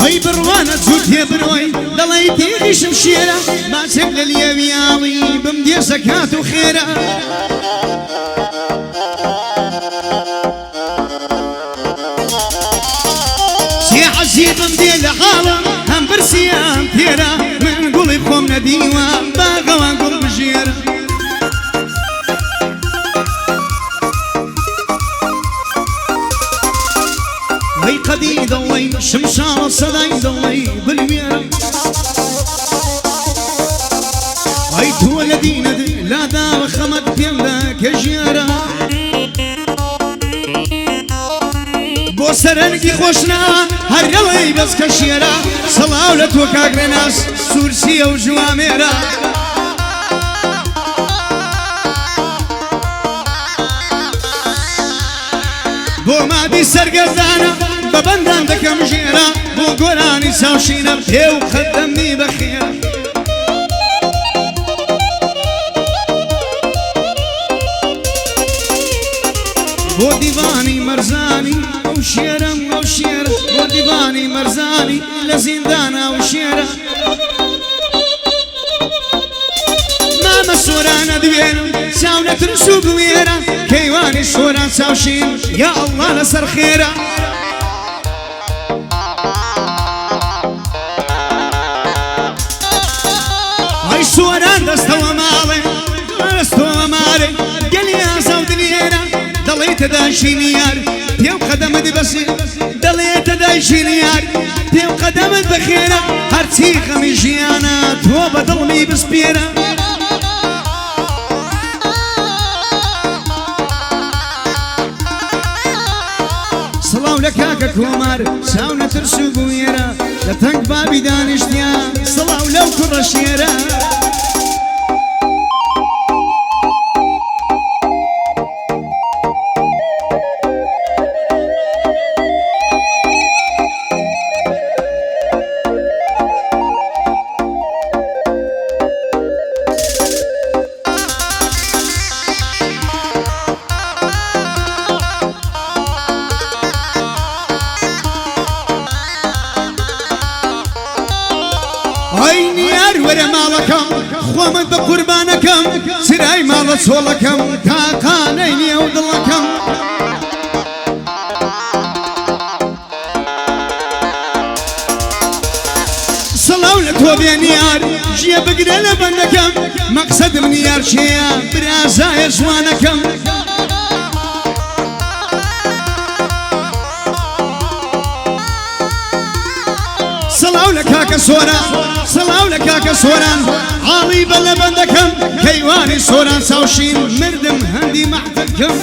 وەی بڕوانە جووت هێبرۆی دەڵێی تێریشم شێرە ماچێک لە لێویاڵی بم دێ زەکات و خێرە سێ عەزیبم دێ لە حاڵم هەم برسیان تێرە من گوڵی خۆم نەدیوە باغەوان گوڵ بژێرە وەی قەدی دڵی شمشاڵە سەدای دڵی بلوێرە ئەی تۆ لە دینت لاداوە خەمەت پێمدا کە ژێرە بۆ سەرەنگی خۆشنا هەر گەڵی بەس کە شێرە سەڵاو لە تۆ کاگرێناس سوورسیە و ژوامێرە بۆ مادی سەرگەردانە بە بەندان دەکەم ژێرە بۆ گۆرانی چاوشینە پێ و قەدەمی بەخێرە بۆ دیوانی مەرزانی ئەو شێرم ئەو شێرە بۆ دیوانی مەرزانی لە زیندانە ئەو شێرە مامە سۆرانە دوێنم چاو نەترس و بوێرە کەیوانی شۆران چاوشین یا ئەڵڵا لەسەر خێرە ئەی سۆران دەستەوە ماڵێ دەستەوە مارێ گەلی ئازا و دلێرە دەڵێتە داشینی یار پێو قەدەمت بەسێ دەڵێتە داشینی یار پێو قەدەمت بەخێرە هەرچی خەمی ژیانە تۆ بە دڵمی بسپێرە سڵاو لە کاکە کۆمار چاو نەترس و بوێرە لە تەنگ بابی دانیشتیا سڵاو لەو کوڕە شێرە وەرە ماڵەکەم خۆمت بە قوربانەکەم سرای ماڵە چۆڵەکەم تاقانەی نییە و دڵەکەم سڵاو لە تۆ بێنیار ژیە بگرە لە بەندەکەم مەقسەدم نیار چێە برازایە جوانەکەم سڵاو لە کاکە سۆران سڵاو لە کاکە سۆران حاڵی بە لە بەندەکەم کەیوانی سۆران چاوشین مردم هەندی مەحتەکەم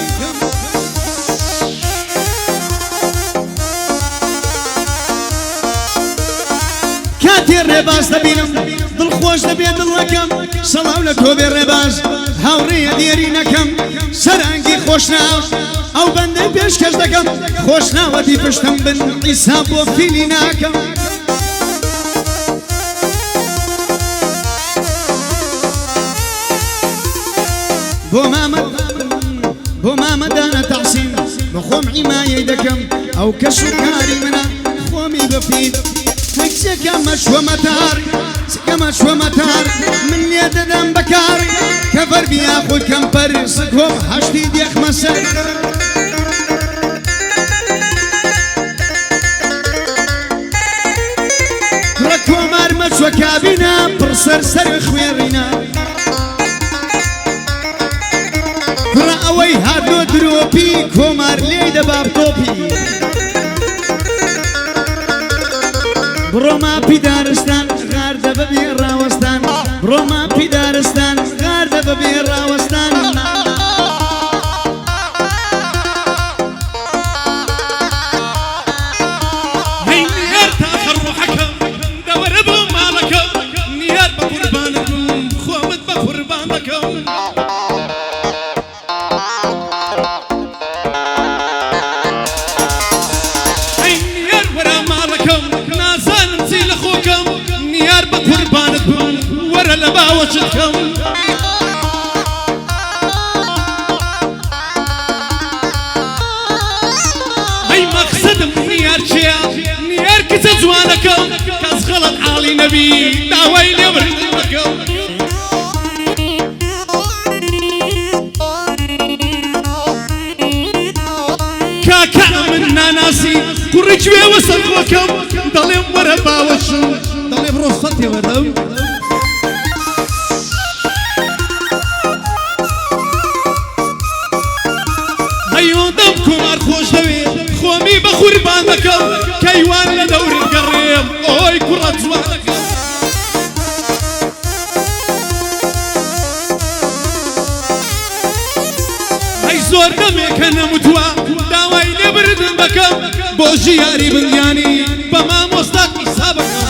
کاتێ ڕێباز دەبینم دڵخۆش دەبێ دڵەکەم سڵاو لە تۆ بێ ڕێباز هاوڕێیە دیێری نەکەم سەرانگی خۆشناو ئەو بەندەی پێشکەش دەکەم خۆشناوەتی پشتم بن ئیسا بۆ فیلی ناکەم بۆ مامەدانە تەحسین بە خۆم عیمایەی دەکەم ئەو کەش و کاری منە خۆمی بەفید هەکسێکەمە شوەمەتار چکەمە شوەمەتار من لێ دەدەم بەکار کە فەربیا خۆی کەمپەر سکۆم هەشتی دێخمە سەر ڕە کۆمار مەچوە کابینە پڕسەر سەر خوێڕینە ئەوەی هاتۆ درۆپی کۆمار لێی دەباب تۆپی بڕۆ ماپی دارستان غاردە بەبێ ڕاوەستان بڕۆ ماپی دارستان غاردە بەبێ ڕاوەستان هەی نیار تاخە ڕوحەکەم دەوەرە بۆ ماڵەکەم نیار بە قوربانەکەم خۆمت بە قوربان دەکەم وەرە لە باوەچت کەم ئەی مەقسەدم نیار چێە نیار کچە جوانەکەم بەهاڵی نەبی داوای لێبردن دەکەم کاکە من ناناسی کوڕی گوێوە سەرخۆکەم دەڵێم وەرە باوەشم دەڵێ بڕۆ سەتێ وەرەم هەیۆدەم کۆمار خۆش دەوێت خۆمی بە قوربان دەکەم کەیوان لە دەورت گەڕێم ئۆی کوڕە جوانەکەم هەی زۆر دەمێکە نەموتووە داوای لێبردن دەکەم بۆ ژیاری بندیانی بە مامۆستا قیسا بکەم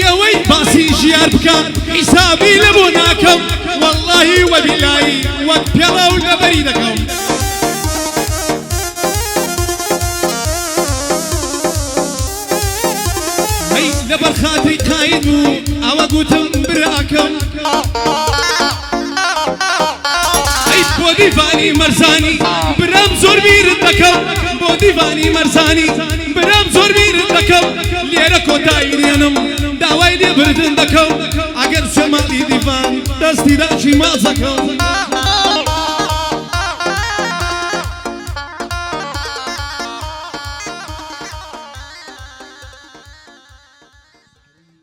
ئەوەی باسی ژیار بکەم حیسابی لە بۆ ناکەم وەڵڵاهی وەبیلایی وەک پێڵاو لەبەری دەکەم هەی لەبەر خاتری قاید بوو ئەوە گوتم براکەم هەی بۆ دیڤانی مەرزانی برام زۆر بیرت دەکەم بۆ دیڤانی مەرزانی برام زۆر بیرت دەکەم لێرە کۆتایی دێنم داوای لێبردن دەکەم ئەگەر چێ ماڵی دیڤان دەستی داچی مازەکەم